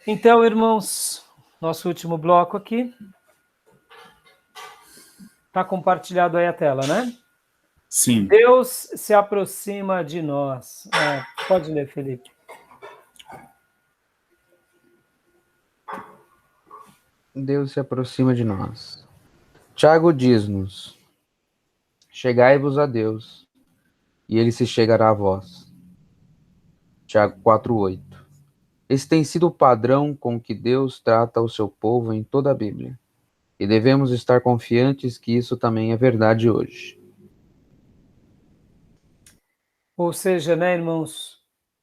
Então, irmãos, nosso último bloco aqui. Está compartilhado aí a tela, né? Sim. Deus se aproxima de nós. Pode ler, Felipe. Deus se aproxima de nós. Tiago diz-nos: chegai-vos a Deus, e ele se chegará a vós. Tiago 4:8. Esse tem sido o padrão com que Deus trata o seu povo em toda a Bíblia, e devemos estar confiantes que isso também é verdade hoje. Ou seja, né, irmãos,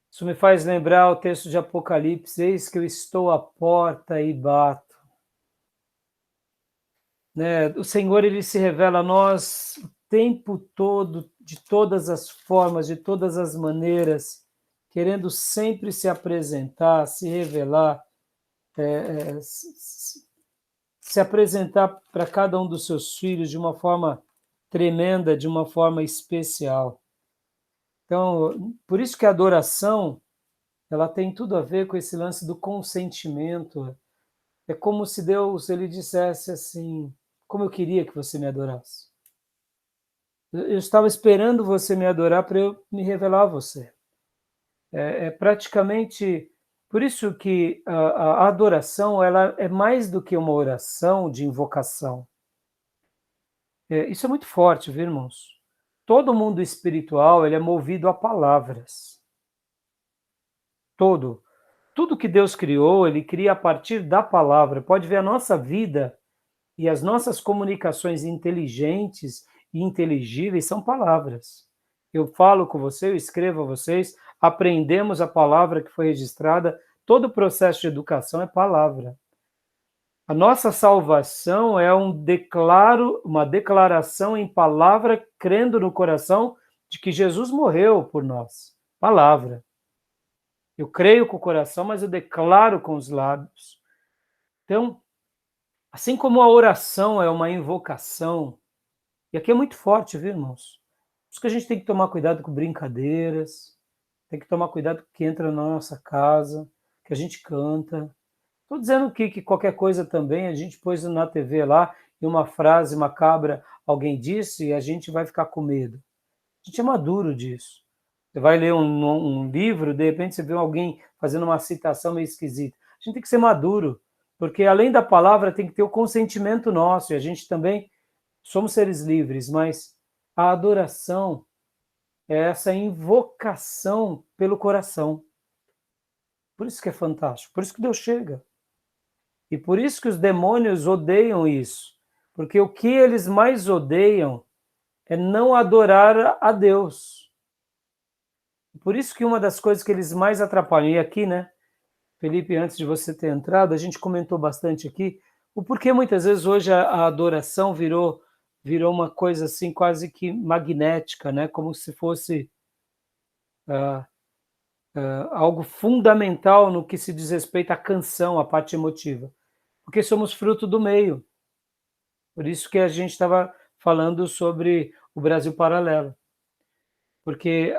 isso me faz lembrar o texto de Apocalipse: eis que eu estou à porta e bato. Né? O Senhor, ele se revela a nós o tempo todo, de todas as formas, de todas as maneiras, querendo sempre se apresentar, se revelar, se apresentar para cada um dos seus filhos de uma forma tremenda, de uma forma especial. Então, por isso que a adoração, ela tem tudo a ver com esse lance do consentimento. É como se Deus, ele dissesse assim: como eu queria que você me adorasse. Eu estava esperando você me adorar para eu me revelar a você. É praticamente por isso que a adoração, ela é mais do que uma oração de invocação. Isso é muito forte, viu, irmãos? Todo mundo espiritual, ele é movido a palavras. Tudo que Deus criou, ele cria a partir da palavra. Pode ver a nossa vida e as nossas comunicações inteligentes e inteligíveis são palavras. Eu falo com você, eu escrevo a vocês, aprendemos a palavra que foi registrada, todo o processo de educação é palavra. A nossa salvação é uma declaração em palavra, crendo no coração de que Jesus morreu por nós. Palavra. Eu creio com o coração, mas eu declaro com os lábios. Então, assim como a oração é uma invocação, e aqui é muito forte, viu, irmãos? Por isso que a gente tem que tomar cuidado com brincadeiras, tem que tomar cuidado com o que entra na nossa casa, que a gente canta. Estou dizendo que qualquer coisa também, a gente pôs na TV lá, e uma frase macabra, alguém disse, e a gente vai ficar com medo. A gente é maduro disso. Você vai ler um livro, de repente você vê alguém fazendo uma citação meio esquisita. A gente tem que ser maduro, porque além da palavra tem que ter o consentimento nosso, e a gente também somos seres livres, mas a adoração é essa invocação pelo coração. Por isso que é fantástico, por isso que Deus chega. E por isso que os demônios odeiam isso, porque o que eles mais odeiam é não adorar a Deus. Por isso que uma das coisas que eles mais atrapalham, e aqui, né, Felipe, antes de você ter entrado, a gente comentou bastante aqui, o porquê muitas vezes hoje a adoração virou uma coisa assim quase que magnética, né, como se fosse algo fundamental no que se diz respeito à canção, à parte emotiva. Porque somos fruto do meio. Por isso que a gente estava falando sobre o Brasil Paralelo. Porque,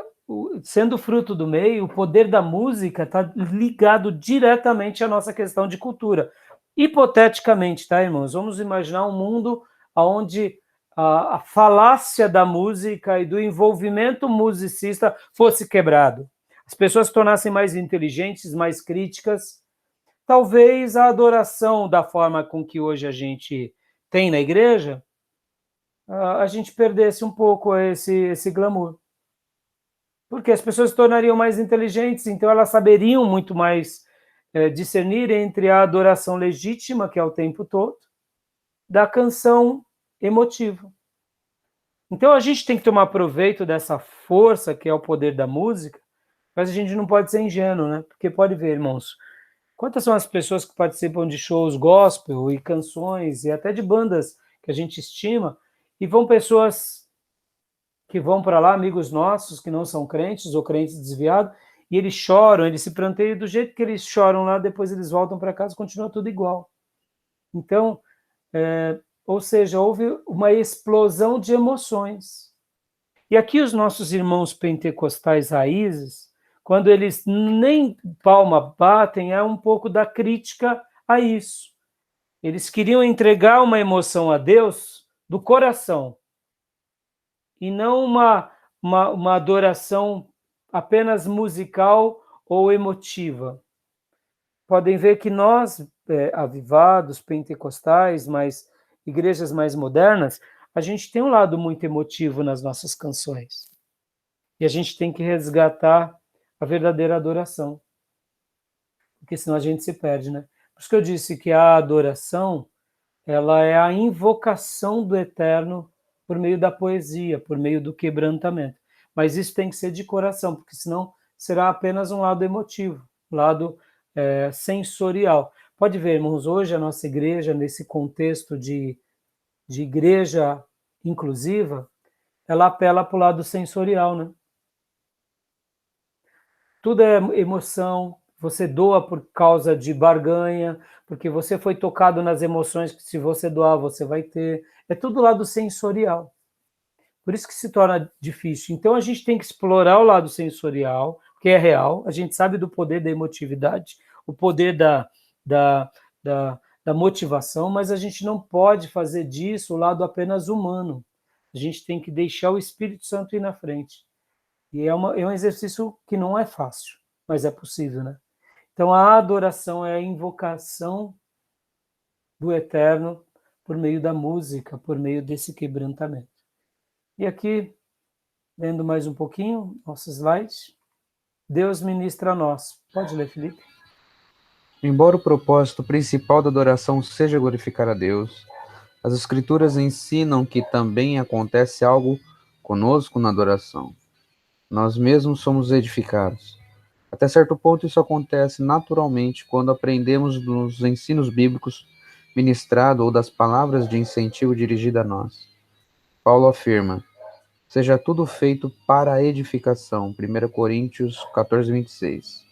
sendo fruto do meio, o poder da música está ligado diretamente à nossa questão de cultura. Hipoteticamente, tá, irmãos? Vamos imaginar um mundo onde a falácia da música e do envolvimento musicista fosse quebrado. As pessoas se tornassem mais inteligentes, mais críticas. Talvez a adoração da forma com que hoje a gente tem na igreja, a gente perdesse um pouco esse glamour. Porque as pessoas se tornariam mais inteligentes, então elas saberiam muito mais discernir entre a adoração legítima, que é o tempo todo, da canção emotiva. Então a gente tem que tomar proveito dessa força que é o poder da música, mas a gente não pode ser ingênuo, né? Porque pode ver, irmãos, quantas são as pessoas que participam de shows gospel e canções e até de bandas que a gente estima, e vão pessoas que vão para lá, amigos nossos que não são crentes ou crentes desviados, e eles choram, eles se planteiam do jeito que eles choram lá, depois eles voltam para casa e continua tudo igual. Então, ou seja, houve uma explosão de emoções. E aqui os nossos irmãos pentecostais raízes, Quando eles nem palma batem, é um pouco da crítica a isso. Eles queriam entregar uma emoção a Deus do coração, e não uma adoração apenas musical ou emotiva. Podem ver que nós, avivados, pentecostais, mas igrejas mais modernas, a gente tem um lado muito emotivo nas nossas canções. E a gente tem que resgatar a verdadeira adoração, porque senão a gente se perde, né? Por isso que eu disse que a adoração, ela é a invocação do eterno por meio da poesia, por meio do quebrantamento. Mas isso tem que ser de coração, porque senão será apenas um lado emotivo, um lado sensorial. Pode ver, irmãos, hoje a nossa igreja, nesse contexto de igreja inclusiva, ela apela para o lado sensorial, né? Tudo é emoção, você doa por causa de barganha, porque você foi tocado nas emoções que se você doar, você vai ter. É tudo lado sensorial. Por isso que se torna difícil. Então a gente tem que explorar o lado sensorial, que é real, a gente sabe do poder da emotividade, o poder da, da motivação, mas a gente não pode fazer disso o lado apenas humano. A gente tem que deixar o Espírito Santo ir na frente. E é um exercício que não é fácil, mas é possível, né? Então a adoração é a invocação do eterno por meio da música, por meio desse quebrantamento. E aqui, lendo mais um pouquinho, nossos slides, Deus ministra a nós. Pode ler, Felipe? Embora o propósito principal da adoração seja glorificar a Deus, as Escrituras ensinam que também acontece algo conosco na adoração. Nós mesmos somos edificados. Até certo ponto, isso acontece naturalmente quando aprendemos dos ensinos bíblicos ministrados ou das palavras de incentivo dirigidas a nós. Paulo afirma: seja tudo feito para a edificação, 1 Coríntios 14, 26.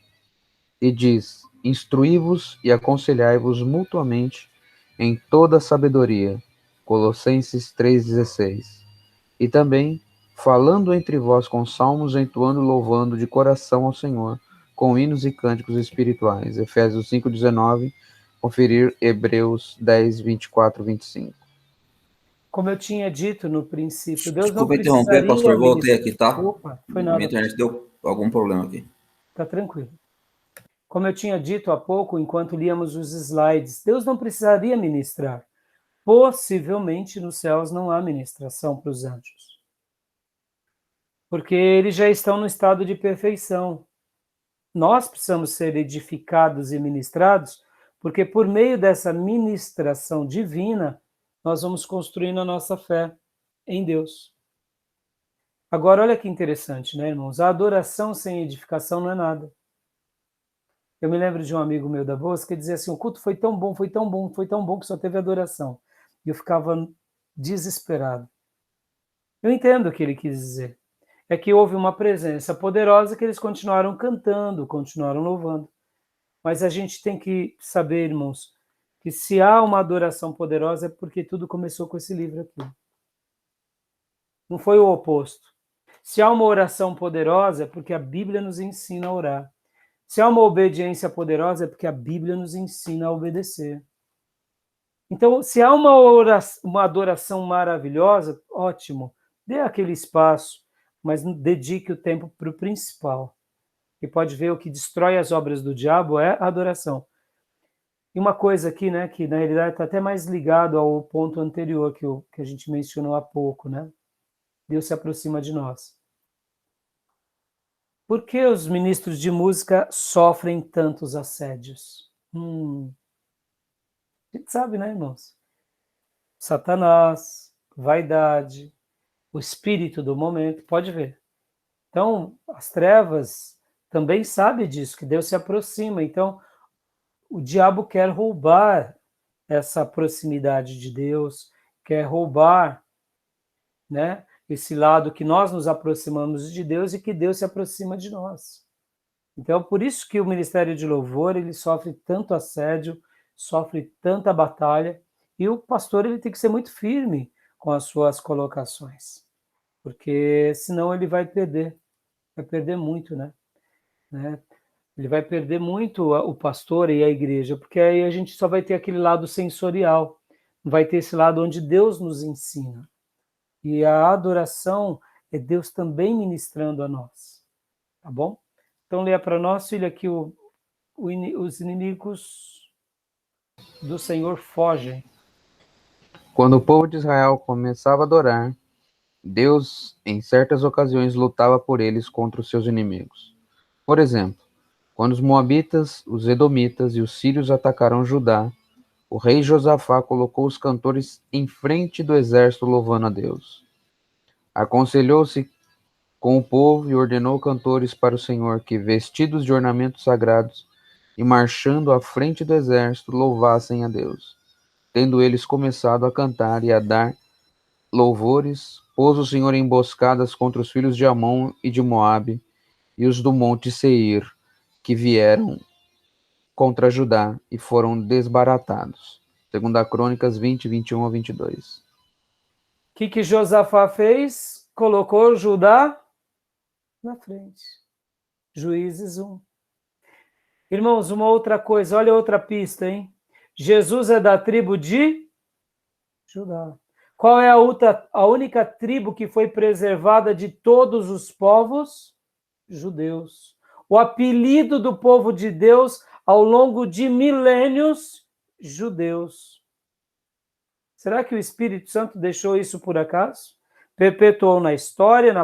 E diz: instruí-vos e aconselhai-vos mutuamente em toda sabedoria, Colossenses 3,16. E também, falando entre vós com salmos, entoando e louvando de coração ao Senhor, com hinos e cânticos espirituais, Efésios 5,19, conferir Hebreus 10, 24, 25. Como eu tinha dito no princípio, Deus não Desculpa interromper, precisaria pastor, voltei ministrar. aqui, tá? Opa, foi Minha nada. internet deu algum problema aqui. Tá tranquilo. Como eu tinha dito há pouco, enquanto líamos os slides, Deus não precisaria ministrar. Possivelmente nos céus não há ministração para os anjos, porque eles já estão no estado de perfeição. Nós precisamos ser edificados e ministrados, porque por meio dessa ministração divina, nós vamos construindo a nossa fé em Deus. Agora, olha que interessante, né, irmãos? A adoração sem edificação não é nada. Eu me lembro de um amigo meu da Bolsa que dizia assim: o culto foi tão bom, foi tão bom, foi tão bom que só teve adoração. E eu ficava desesperado. Eu entendo o que ele quis dizer. É que houve uma presença poderosa que eles continuaram cantando, continuaram louvando. Mas a gente tem que saber, irmãos, que se há uma adoração poderosa é porque tudo começou com esse livro aqui. Não foi o oposto. Se há uma oração poderosa é porque a Bíblia nos ensina a orar. Se há uma obediência poderosa é porque a Bíblia nos ensina a obedecer. Então, se há uma adoração maravilhosa, ótimo, dê aquele espaço, mas dedique o tempo para o principal. E pode ver, o que destrói as obras do diabo é a adoração. E uma coisa aqui, né, que na realidade está até mais ligado ao ponto anterior que a gente mencionou há pouco, né? Deus se aproxima de nós. Por que os ministros de música sofrem tantos assédios? A gente sabe, né, irmãos? Satanás, vaidade, o espírito do momento, pode ver. Então, as trevas também sabem disso, que Deus se aproxima. Então, o diabo quer roubar essa proximidade de Deus, quer roubar, né, esse lado que nós nos aproximamos de Deus e que Deus se aproxima de nós. Então, por isso que o ministério de louvor, ele sofre tanto assédio, sofre tanta batalha, e o pastor ele tem que ser muito firme com as suas colocações, porque senão ele vai perder muito, né? né? Ele vai perder muito o pastor e a igreja, porque aí a gente só vai ter aquele lado sensorial, não vai ter esse lado onde Deus nos ensina. E a adoração é Deus também ministrando a nós, tá bom? Então, leia para nós, filho, aqui os inimigos do Senhor fogem. Quando o povo de Israel começava a adorar, Deus, em certas ocasiões, lutava por eles contra os seus inimigos. Por exemplo, quando os moabitas, os edomitas e os sírios atacaram Judá, o rei Josafá colocou os cantores em frente do exército louvando a Deus. Aconselhou-se com o povo e ordenou cantores para o Senhor que, vestidos de ornamentos sagrados e marchando à frente do exército, louvassem a Deus. Tendo eles começado a cantar e a dar louvores, pôs o Senhor emboscadas contra os filhos de Amon e de Moabe e os do monte Seir, que vieram contra Judá e foram desbaratados. 2 Crônicas 20, 21 a 22. O que Josafá fez? Colocou Judá na frente. Juízes 1. Irmãos, uma outra coisa, olha outra pista, hein? Jesus é da tribo de Judá. Qual é a única tribo que foi preservada de todos os povos? Judeus. O apelido do povo de Deus ao longo de milênios, judeus. Será que o Espírito Santo deixou isso por acaso? Perpetuou na história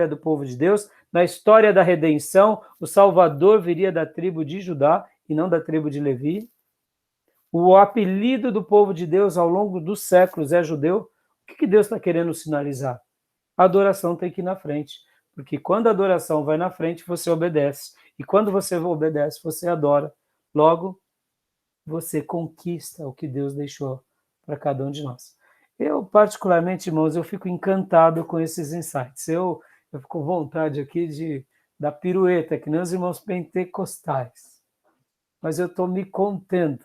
do povo de Deus, na história da redenção, o Salvador viria da tribo de Judá e não da tribo de Levi. O apelido do povo de Deus ao longo dos séculos é judeu. O que Deus está querendo sinalizar? A adoração tem que ir na frente. Porque quando a adoração vai na frente, você obedece. E quando você obedece, você adora. Logo, você conquista o que Deus deixou para cada um de nós. Eu, particularmente, irmãos, eu fico encantado com esses insights. Eu fico com vontade aqui de dar pirueta, que nem os irmãos pentecostais. Mas eu estou me contendo,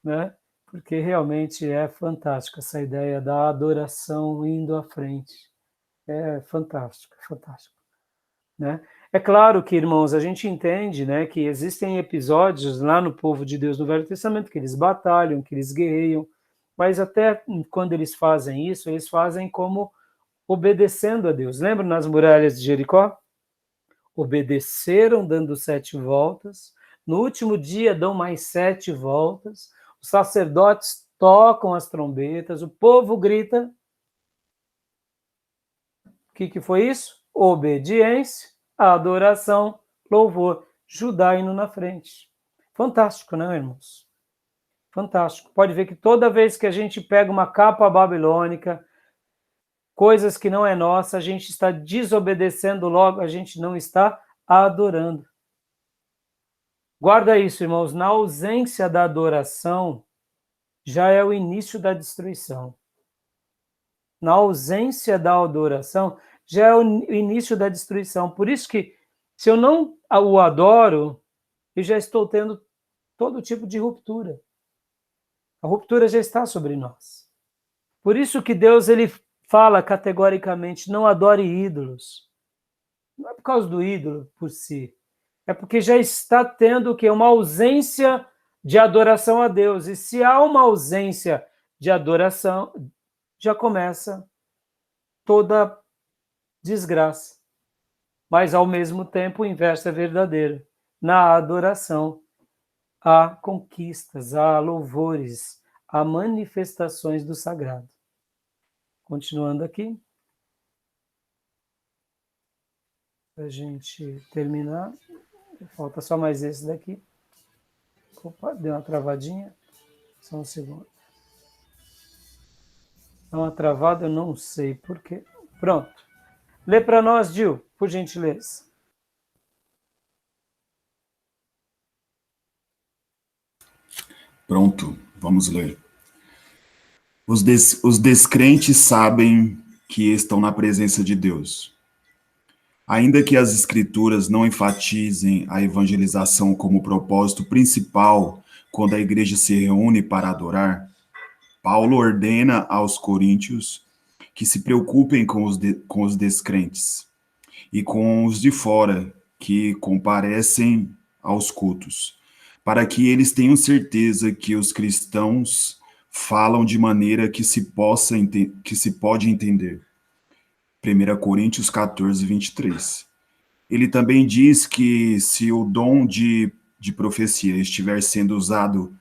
né? Porque realmente é fantástico essa ideia da adoração indo à frente. É fantástico, fantástico, né? É claro que, irmãos, a gente entende, né, que existem episódios lá no povo de Deus no Velho Testamento que eles batalham, que eles guerreiam, mas até quando eles fazem isso, eles fazem como obedecendo a Deus. Lembra nas muralhas de Jericó? Obedeceram dando 7 voltas, no último dia dão mais 7 voltas, os sacerdotes tocam as trombetas, o povo grita. O que foi isso? Obediência, adoração, louvor. Judá indo na frente. Fantástico, não, irmãos? Fantástico. Pode ver que toda vez que a gente pega uma capa babilônica, coisas que não é nossa, a gente está desobedecendo logo, a gente não está adorando. Guarda isso, irmãos. Na ausência da adoração, já é o início da destruição. Na ausência da adoração, já é o início da destruição. Por isso que, se eu não o adoro, eu já estou tendo todo tipo de ruptura. A ruptura já está sobre nós. Por isso que Deus ele fala categoricamente, não adore ídolos. Não é por causa do ídolo por si. É porque já está tendo o quê? Uma ausência de adoração a Deus. E se há uma ausência de adoração, já começa toda desgraça. Mas, ao mesmo tempo, o inverso é verdadeiro. Na adoração, há conquistas, há louvores, há manifestações do sagrado. Continuando aqui. Para a gente terminar. Falta só mais esse daqui. Opa, deu uma travadinha. Só um segundo. Dá uma travada, eu não sei porquê. Pronto. Lê para nós, Gil, por gentileza. Pronto, vamos ler. Os descrentes sabem que estão na presença de Deus. Ainda que as Escrituras não enfatizem a evangelização como propósito principal quando a igreja se reúne para adorar, Paulo ordena aos coríntios que se preocupem com os descrentes e com os de fora que comparecem aos cultos, para que eles tenham certeza que os cristãos falam de maneira que se pode entender. 1 Coríntios 14, 23. Ele também diz que se o dom de profecia estiver sendo usado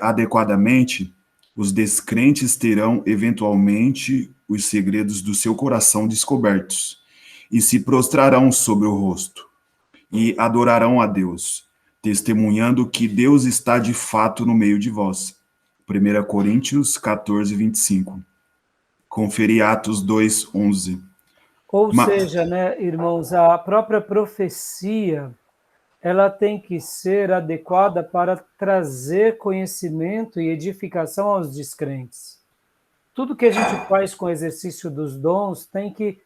adequadamente, os descrentes terão, eventualmente, os segredos do seu coração descobertos e se prostrarão sobre o rosto e adorarão a Deus, testemunhando que Deus está de fato no meio de vós. 1 Coríntios 14, 25. Conferi Atos 2, 11. Ou seja, né, irmãos, a própria profecia, ela tem que ser adequada para trazer conhecimento e edificação aos descrentes. Tudo que a gente faz com o exercício dos dons tem que...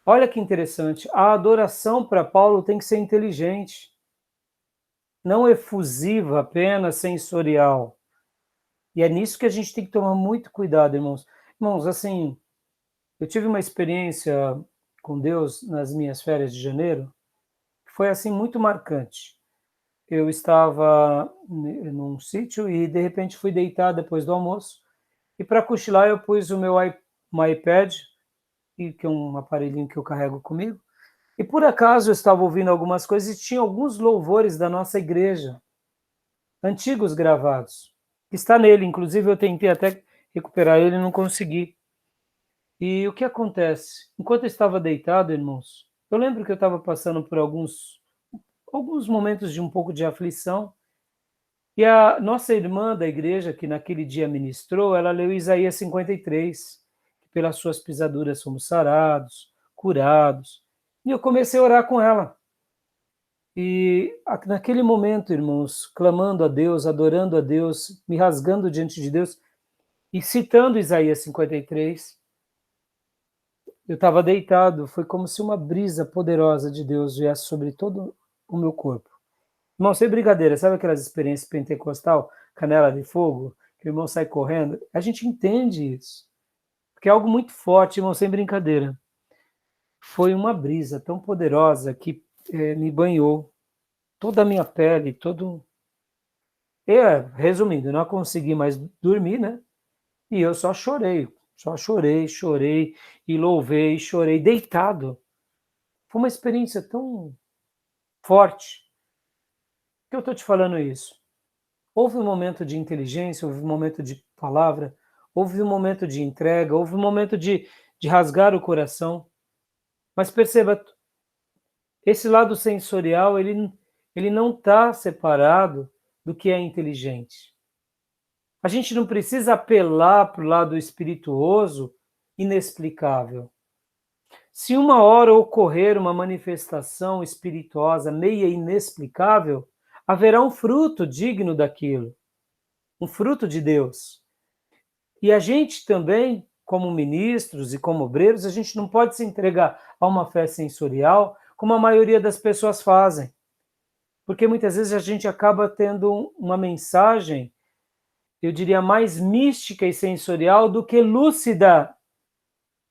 Olha que interessante, a adoração para Paulo tem que ser inteligente, não efusiva, apenas sensorial. E é nisso que a gente tem que tomar muito cuidado, irmãos. Irmãos, assim, eu tive uma experiência com Deus nas minhas férias de janeiro, que foi, assim, muito marcante. Eu estava num sítio e, de repente, fui deitar depois do almoço, e para cochilar eu pus o meu iPad, que é um aparelhinho que eu carrego comigo, e por acaso eu estava ouvindo algumas coisas e tinha alguns louvores da nossa igreja, antigos gravados. Está nele, inclusive eu tentei até recuperar ele e não consegui. E o que acontece? Enquanto eu estava deitado, irmãos, eu lembro que eu estava passando por alguns momentos de um pouco de aflição, e a nossa irmã da igreja, que naquele dia ministrou, ela leu Isaías 53, que pelas suas pisaduras somos sarados, curados, e eu comecei a orar com ela. E naquele momento, irmãos, clamando a Deus, adorando a Deus, me rasgando diante de Deus, e citando Isaías 53, eu estava deitado, foi como se uma brisa poderosa de Deus viesse sobre todo o meu corpo. Irmão, sem brincadeira, sabe aquelas experiências pentecostal, canela de fogo, que o irmão sai correndo? A gente entende isso, porque é algo muito forte, irmão, sem brincadeira. Foi uma brisa tão poderosa que me banhou toda a minha pele, todo... resumindo, não consegui mais dormir, né? E eu só chorei, e louvei, chorei, deitado. Foi uma experiência tão forte. Por que eu estou te falando isso? Houve um momento de inteligência, houve um momento de palavra, houve um momento de entrega, houve um momento de rasgar o coração. Mas perceba, esse lado sensorial, ele não está separado do que é inteligente. A gente não precisa apelar para o lado espirituoso inexplicável. Se uma hora ocorrer uma manifestação espirituosa meia inexplicável, haverá um fruto digno daquilo, um fruto de Deus. E a gente também, como ministros e como obreiros, a gente não pode se entregar a uma fé sensorial como a maioria das pessoas fazem. Porque muitas vezes a gente acaba tendo uma mensagem, eu diria, mais mística e sensorial do que lúcida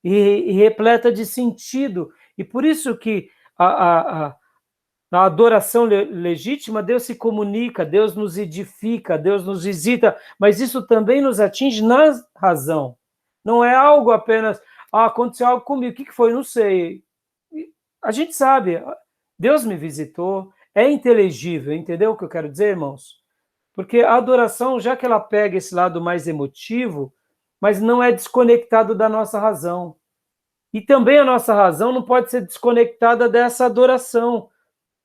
e repleta de sentido. E por isso que na adoração legítima, Deus se comunica, Deus nos edifica, Deus nos visita, mas isso também nos atinge na razão. Não é algo apenas, aconteceu algo comigo, o que foi? Não sei. A gente sabe, Deus me visitou, é inteligível, entendeu o que eu quero dizer, irmãos? Porque a adoração, já que ela pega esse lado mais emotivo, mas não é desconectado da nossa razão. E também a nossa razão não pode ser desconectada dessa adoração.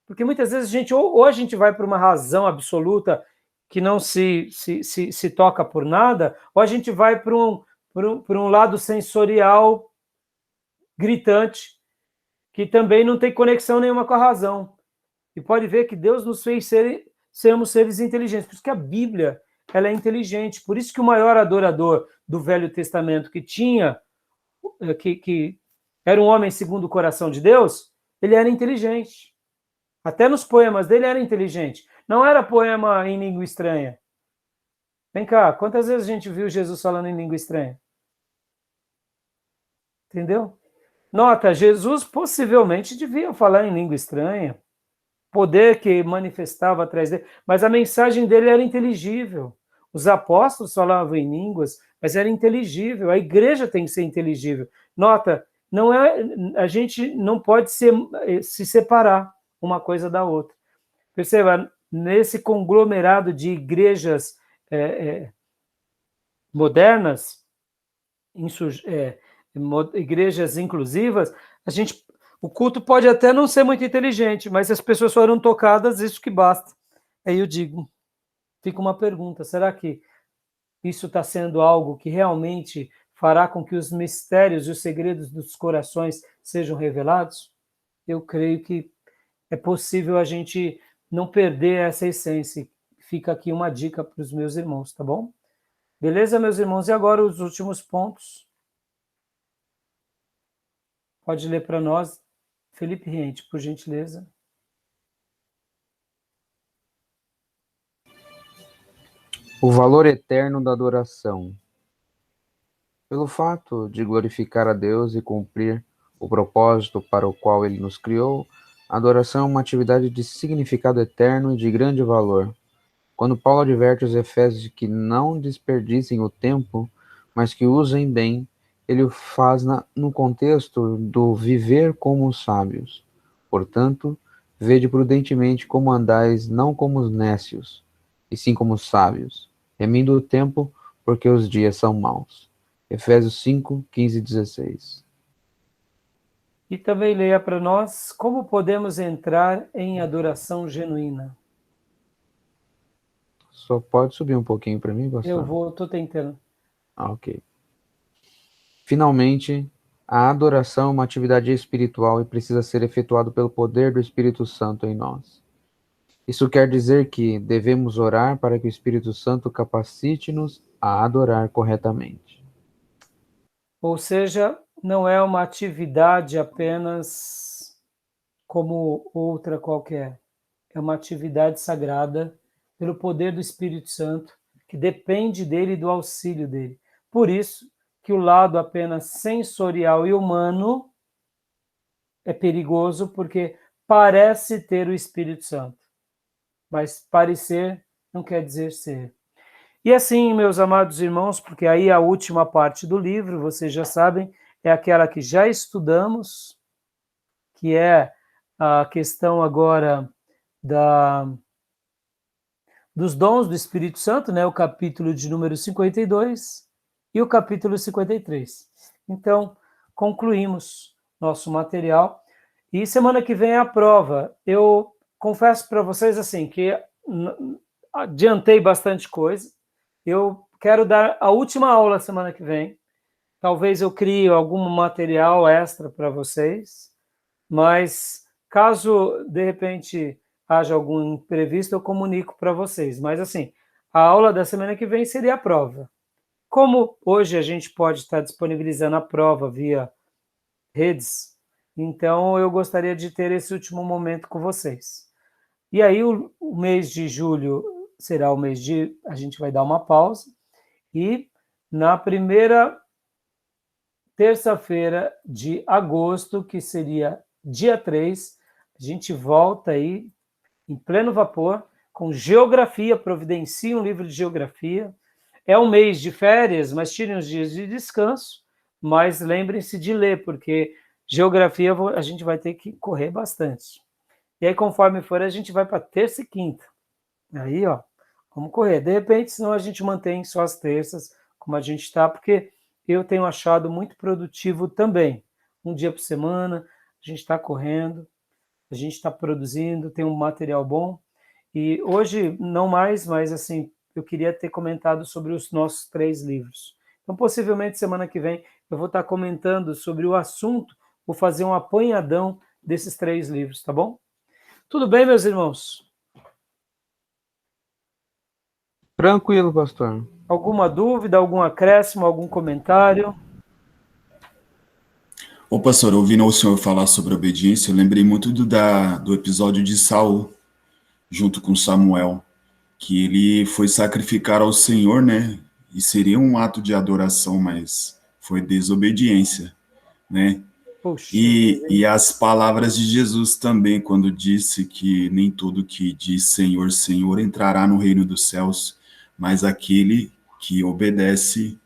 Porque muitas vezes a gente, ou a gente vai para uma razão absoluta que não se toca por nada, ou a gente vai para um lado sensorial gritante, que também não tem conexão nenhuma com a razão. E pode ver que Deus nos fez sermos seres inteligentes. Por isso que a Bíblia ela é inteligente. Por isso que o maior adorador do Velho Testamento que era um homem segundo o coração de Deus, ele era inteligente. Até nos poemas dele era inteligente. Não era poema em língua estranha. Vem cá, quantas vezes a gente viu Jesus falando em língua estranha? Entendeu? Nota, Jesus possivelmente devia falar em língua estranha, poder que manifestava atrás dele, mas a mensagem dele era inteligível. Os apóstolos falavam em línguas, mas era inteligível. A igreja tem que ser inteligível. Nota, não é, a gente não pode se separar uma coisa da outra. Perceba, nesse conglomerado de igrejas modernas, igrejas inclusivas, o culto pode até não ser muito inteligente, mas as pessoas foram tocadas, isso que basta. Aí eu digo, fica uma pergunta, será que isso está sendo algo que realmente fará com que os mistérios e os segredos dos corações sejam revelados? Eu creio que é possível a gente não perder essa essência. Fica aqui uma dica para os meus irmãos, tá bom? Beleza, meus irmãos? E agora os últimos pontos. Pode ler para nós, Felipe Riente, por gentileza. O valor eterno da adoração. Pelo fato de glorificar a Deus e cumprir o propósito para o qual Ele nos criou, a adoração é uma atividade de significado eterno e de grande valor. Quando Paulo adverte os Efésios de que não desperdicem o tempo, mas que usem bem, ele o faz no contexto do viver como os sábios. Portanto, vede prudentemente como andais, não como os nécios, e sim como os sábios, remindo o tempo, porque os dias são maus. Efésios 5, 15 e 16. E também leia para nós como podemos entrar em adoração genuína. Só pode subir um pouquinho para mim, pastor? Estou tentando. Ok. Finalmente, a adoração é uma atividade espiritual e precisa ser efetuada pelo poder do Espírito Santo em nós. Isso quer dizer que devemos orar para que o Espírito Santo capacite-nos a adorar corretamente. Ou seja, não é uma atividade apenas como outra qualquer. É uma atividade sagrada pelo poder do Espírito Santo, que depende dele e do auxílio dele. Por isso que o lado apenas sensorial e humano é perigoso, porque parece ter o Espírito Santo, mas parecer não quer dizer ser. E assim, meus amados irmãos, porque aí a última parte do livro, vocês já sabem, é aquela que já estudamos, que é a questão agora dos dons do Espírito Santo, né? O capítulo de número 52 e o capítulo 53. Então, concluímos nosso material. E semana que vem é a prova. Eu confesso para vocês assim que adiantei bastante coisa. Eu quero dar a última aula semana que vem. Talvez eu crie algum material extra para vocês, mas caso de repente haja algum imprevisto, eu comunico para vocês. Mas assim, a aula da semana que vem seria a prova. Como hoje a gente pode estar disponibilizando a prova via redes, então eu gostaria de ter esse último momento com vocês. E aí o mês de julho será o mês de... a gente vai dar uma pausa, e na primeira terça-feira de agosto, que seria dia 3, a gente volta aí em pleno vapor, com geografia, providencie um livro de geografia. É um mês de férias, mas tirem os dias de descanso, mas lembrem-se de ler, porque geografia a gente vai ter que correr bastante. E aí, conforme for, a gente vai para terça e quinta. Aí, ó, vamos correr. De repente, senão a gente mantém só as terças, como a gente está, porque eu tenho achado muito produtivo também. Um dia por semana, a gente está correndo, a gente está produzindo, tem um material bom. E hoje, não mais, mas assim, eu queria ter comentado sobre os nossos 3 livros. Então, possivelmente, semana que vem, eu vou estar comentando sobre o assunto, vou fazer um apanhadão desses 3 livros, tá bom? Tudo bem, meus irmãos? Tranquilo, pastor. Alguma dúvida, algum acréscimo, algum comentário? Ô, pastor, ouvindo o senhor falar sobre obediência, eu lembrei muito do episódio de Saul, junto com Samuel, que ele foi sacrificar ao Senhor, né? E seria um ato de adoração, mas foi desobediência, né? Puxa, E as palavras de Jesus também, quando disse que nem todo que diz Senhor, Senhor entrará no reino dos céus, mas aquele que obedece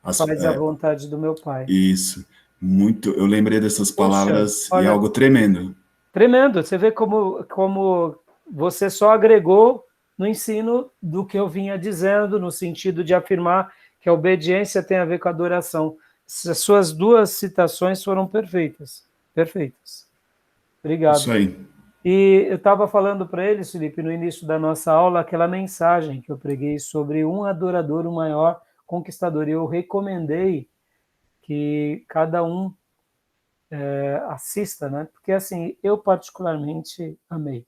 as, faz a vontade do meu Pai. isso, muito, eu lembrei dessas Puxa, palavras e é olha, algo tremendo. tremendo. Você vê como você só agregou no ensino do que eu vinha dizendo, no sentido de afirmar que a obediência tem a ver com a adoração. As suas duas citações foram perfeitas. Perfeitas. Isso Obrigado. aí. E eu estava falando para eles, Felipe, no início da nossa aula, aquela mensagem que eu preguei sobre um adorador, o maior conquistador. E eu recomendei que cada um assista, né? Porque assim, eu particularmente amei.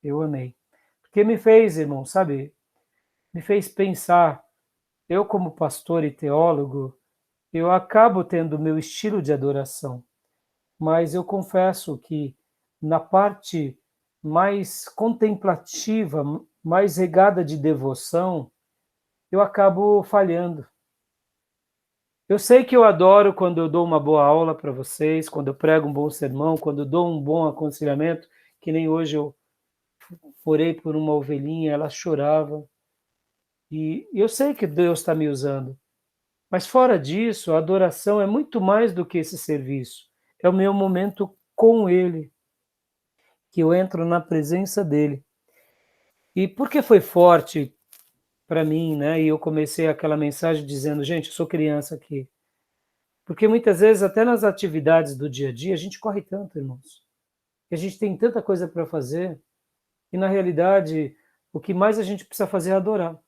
Eu amei. Porque me fez, irmão, sabe? Me fez pensar. Eu, como pastor e teólogo, eu acabo tendo o meu estilo de adoração, mas eu confesso que na parte mais contemplativa, mais regada de devoção, eu acabo falhando. Eu sei que eu adoro quando eu dou uma boa aula para vocês, quando eu prego um bom sermão, quando eu dou um bom aconselhamento, que nem hoje eu orei por uma ovelhinha, ela chorava. E eu sei que Deus está me usando. Mas fora disso, a adoração é muito mais do que esse serviço. É o meu momento com Ele, que eu entro na presença dEle. E porque foi forte para mim, né? E eu comecei aquela mensagem dizendo, gente, eu sou criança aqui. Porque muitas vezes, até nas atividades do dia a dia, a gente corre tanto, irmãos. E a gente tem tanta coisa para fazer. E na realidade, o que mais a gente precisa fazer é adorar.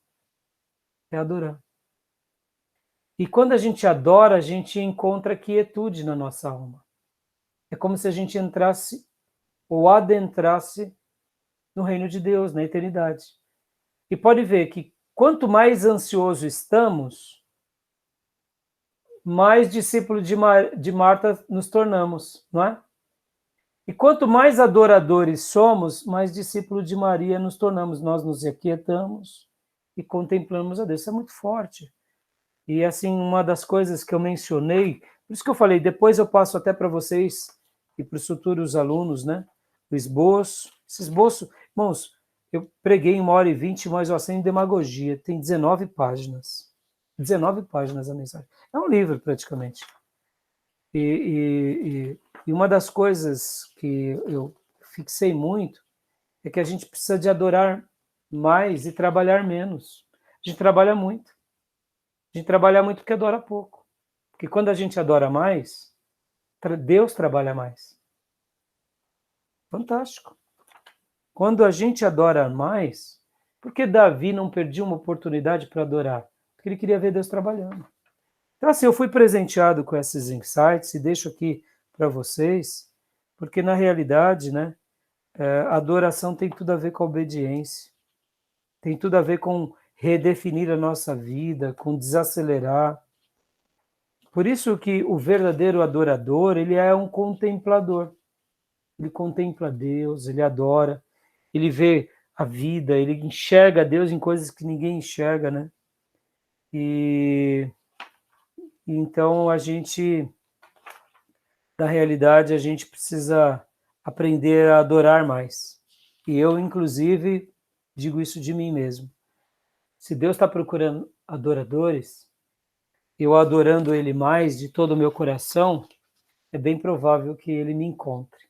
É adorar. E quando a gente adora, a gente encontra quietude na nossa alma. É como se a gente entrasse ou adentrasse no reino de Deus, na eternidade. E pode ver que quanto mais ansioso estamos, mais discípulo de Marta nos tornamos, não é? E quanto mais adoradores somos, mais discípulo de Maria nos tornamos. Nós nos aquietamos e contemplamos a Deus. Isso é muito forte. E assim, uma das coisas que eu mencionei, por isso que eu falei, depois eu passo até para vocês e para os futuros alunos, né? O esboço. Esse esboço, irmãos, eu preguei em 1h20, mas eu sem demagogia, tem 19 páginas. 19 páginas a mensagem. É um livro, praticamente. E uma das coisas que eu fixei muito é que a gente precisa de adorar mais e trabalhar menos. A gente trabalha muito. A gente trabalha muito porque adora pouco. Porque quando a gente adora mais, Deus trabalha mais. Fantástico. Quando a gente adora mais, por que Davi não perdia uma oportunidade para adorar? Porque ele queria ver Deus trabalhando. Então, assim, eu fui presenteado com esses insights e deixo aqui para vocês, porque na realidade, né, a adoração tem tudo a ver com a obediência, tem tudo a ver com redefinir a nossa vida, com desacelerar. Por isso que o verdadeiro adorador, ele é um contemplador. Ele contempla Deus, ele adora, ele vê a vida, ele enxerga Deus em coisas que ninguém enxerga, né? E então a gente, na realidade, a gente precisa aprender a adorar mais. E eu, inclusive, digo isso de mim mesmo. Se Deus está procurando adoradores, eu adorando Ele mais de todo o meu coração, é bem provável que Ele me encontre.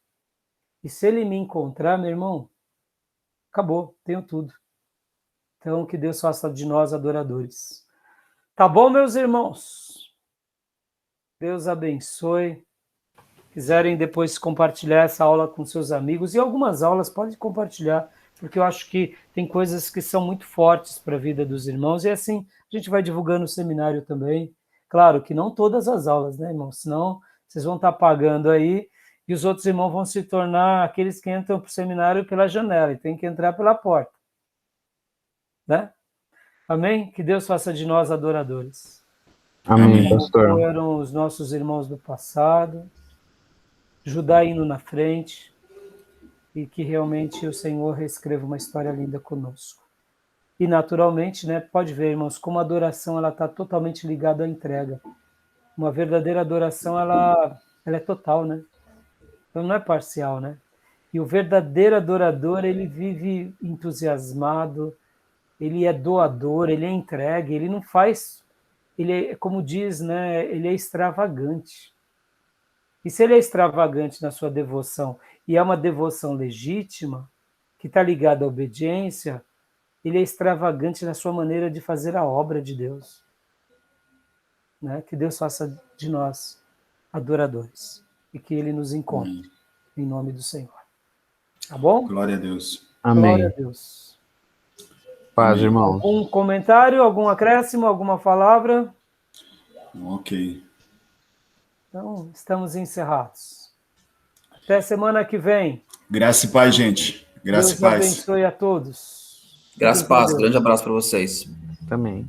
E se Ele me encontrar, meu irmão, acabou, tenho tudo. Então, que Deus faça de nós adoradores. Tá bom, meus irmãos? Deus abençoe. Quiserem depois compartilhar essa aula com seus amigos, e algumas aulas pode compartilhar, porque eu acho que tem coisas que são muito fortes para a vida dos irmãos, e assim a gente vai divulgando o seminário também. Claro que não todas as aulas, né, irmão? Senão vocês vão estar pagando aí, e os outros irmãos vão se tornar aqueles que entram para o seminário pela janela, e tem que entrar pela porta. Né? Amém? Que Deus faça de nós adoradores. Amém, Amém. pastor. Como eram os nossos irmãos do passado, Judá indo na frente, e que realmente o Senhor reescreva uma história linda conosco. E naturalmente, né, pode ver, irmãos, como a adoração ela está totalmente ligada à entrega. Uma verdadeira adoração, ela ela é total, né? Então não é parcial, né? E o verdadeiro adorador, ele vive entusiasmado, ele é doador, ele é entregue, ele não faz, ele é, como diz, né, ele é extravagante. E se ele é extravagante na sua devoção, e é uma devoção legítima, que está ligada à obediência, ele é extravagante na sua maneira de fazer a obra de Deus. Né? Que Deus faça de nós adoradores, e que ele nos encontre, em nome do Senhor. Tá bom? Glória a Deus. Glória a Amém. Deus. Paz, Amém. irmãos. Algum comentário, algum acréscimo, alguma palavra? Ok. Então, estamos encerrados. Até semana que vem. Graça e paz, gente. Graça Deus e paz. abençoe a todos. Graças e Fiquem com paz. Deus. Grande abraço para vocês. Também.